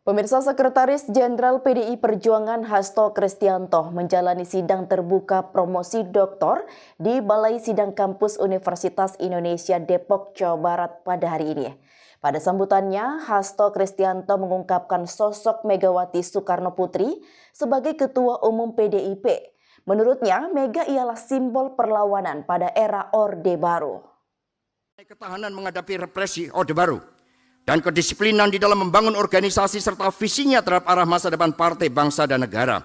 Pemirsa, Sekretaris Jenderal PDI Perjuangan Hasto Kristianto menjalani sidang terbuka promosi doktor di Balai Sidang Kampus Universitas Indonesia Depok, Jawa Barat pada hari ini. Pada sambutannya, Hasto Kristianto mengungkapkan sosok Megawati Soekarno Putri sebagai Ketua Umum PDIP. Menurutnya, Mega ialah simbol perlawanan pada era Orde Baru. Ketahanan menghadapi represi Orde Baru dan kedisiplinan di dalam membangun organisasi serta visinya terhadap arah masa depan partai, bangsa, dan negara.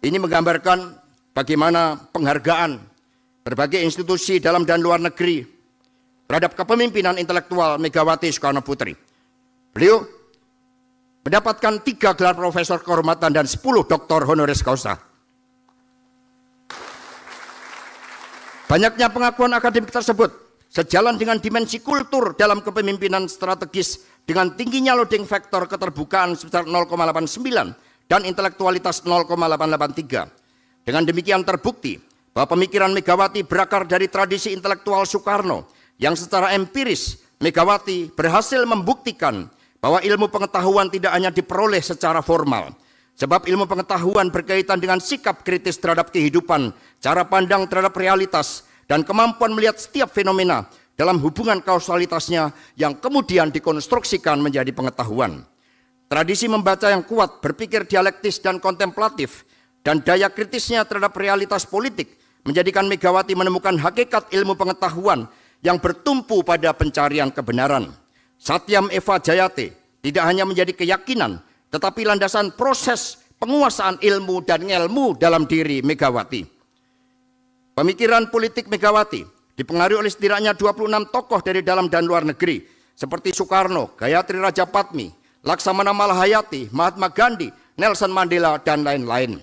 Ini menggambarkan bagaimana penghargaan berbagai institusi dalam dan luar negeri terhadap kepemimpinan intelektual Megawati Soekarno Putri. Beliau mendapatkan 3 gelar profesor kehormatan dan 10 doktor honoris causa. Banyaknya pengakuan akademik tersebut sejalan dengan dimensi kultur dalam kepemimpinan strategis dengan tingginya loading factor keterbukaan sebesar 0,89 dan intelektualitas 0,883. Dengan demikian terbukti bahwa pemikiran Megawati berakar dari tradisi intelektual Soekarno yang secara empiris Megawati berhasil membuktikan bahwa ilmu pengetahuan tidak hanya diperoleh secara formal. Sebab ilmu pengetahuan berkaitan dengan sikap kritis terhadap kehidupan, cara pandang terhadap realitas, dan kemampuan melihat setiap fenomena dalam hubungan kausalitasnya yang kemudian dikonstruksikan menjadi pengetahuan. Tradisi membaca yang kuat, berpikir dialektis dan kontemplatif, dan daya kritisnya terhadap realitas politik menjadikan Megawati menemukan hakikat ilmu pengetahuan yang bertumpu pada pencarian kebenaran. Satyam Eva Jayate tidak hanya menjadi keyakinan, tetapi landasan proses penguasaan ilmu dan ngelmu dalam diri Megawati. Pemikiran politik Megawati dipengaruhi oleh setidaknya 26 tokoh dari dalam dan luar negeri seperti Soekarno, Gayatri Rajapatmi, Laksamana Malahayati, Mahatma Gandhi, Nelson Mandela, dan lain-lain.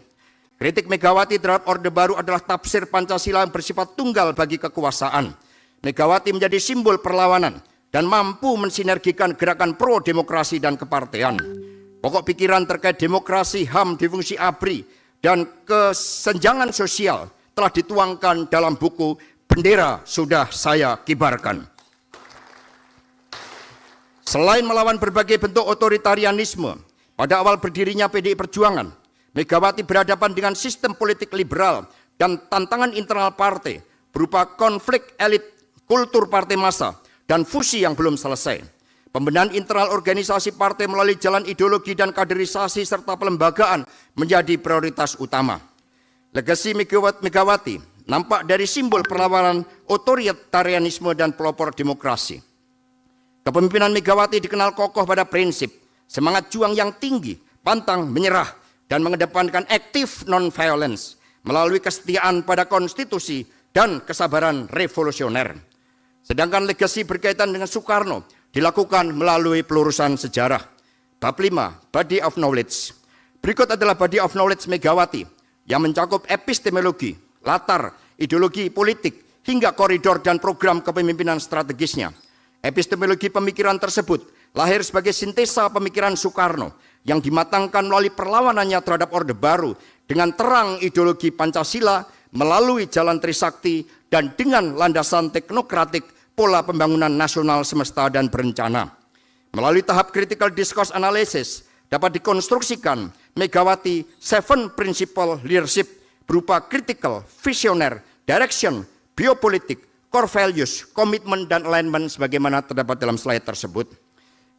Kritik Megawati terhadap Orde Baru adalah tafsir Pancasila yang bersifat tunggal bagi kekuasaan. Megawati menjadi simbol perlawanan dan mampu mensinergikan gerakan pro-demokrasi dan kepartean. Pokok pikiran terkait demokrasi, HAM, difungsi ABRI, dan kesenjangan sosial telah dituangkan dalam buku Bendera Sudah Saya Kibarkan. Selain melawan berbagai bentuk otoritarianisme, pada awal berdirinya PDI Perjuangan, Megawati berhadapan dengan sistem politik liberal dan tantangan internal partai berupa konflik elit, kultur partai massa, dan fusi yang belum selesai. Pembenahan internal organisasi partai melalui jalan ideologi dan kaderisasi serta pelembagaan menjadi prioritas utama. Legasi Megawati nampak dari simbol perlawanan otoritarianisme dan pelopor demokrasi. Kepemimpinan Megawati dikenal kokoh pada prinsip, semangat juang yang tinggi, pantang menyerah, dan mengedepankan active non-violence melalui kesetiaan pada konstitusi dan kesabaran revolusioner. Sedangkan legasi berkaitan dengan Soekarno dilakukan melalui pelurusan sejarah. Bab 5, Body of Knowledge. Berikut adalah Body of Knowledge Megawati yang mencakup epistemologi, latar, ideologi politik, hingga koridor dan program kepemimpinan strategisnya. Epistemologi pemikiran tersebut lahir sebagai sintesa pemikiran Soekarno yang dimatangkan melalui perlawanannya terhadap Orde Baru dengan terang ideologi Pancasila melalui jalan Trisakti dan dengan landasan teknokratik pola pembangunan nasional semesta dan berencana. Melalui tahap critical discourse analysis dapat dikonstruksikan Megawati 7 principle leadership berupa critical, visioner, direction, biopolitik, core values, komitmen, dan alignment sebagaimana terdapat dalam slide tersebut.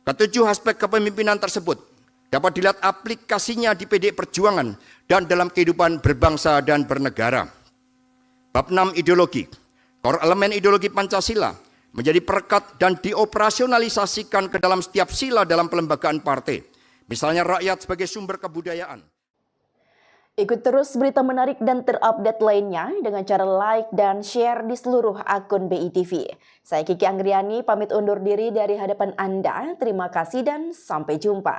Ketujuh aspek kepemimpinan tersebut dapat dilihat aplikasinya di PDI Perjuangan dan dalam kehidupan berbangsa dan bernegara. Bab 6, ideologi. Core elemen ideologi Pancasila menjadi perekat dan dioperasionalisasikan ke dalam setiap sila dalam pelembagaan partai. Misalnya rakyat sebagai sumber kebudayaan. Ikut terus berita menarik dan terupdate lainnya dengan cara like dan share di seluruh akun BITV. Saya Kiki Anggriani pamit undur diri dari hadapan Anda. Terima kasih dan sampai jumpa.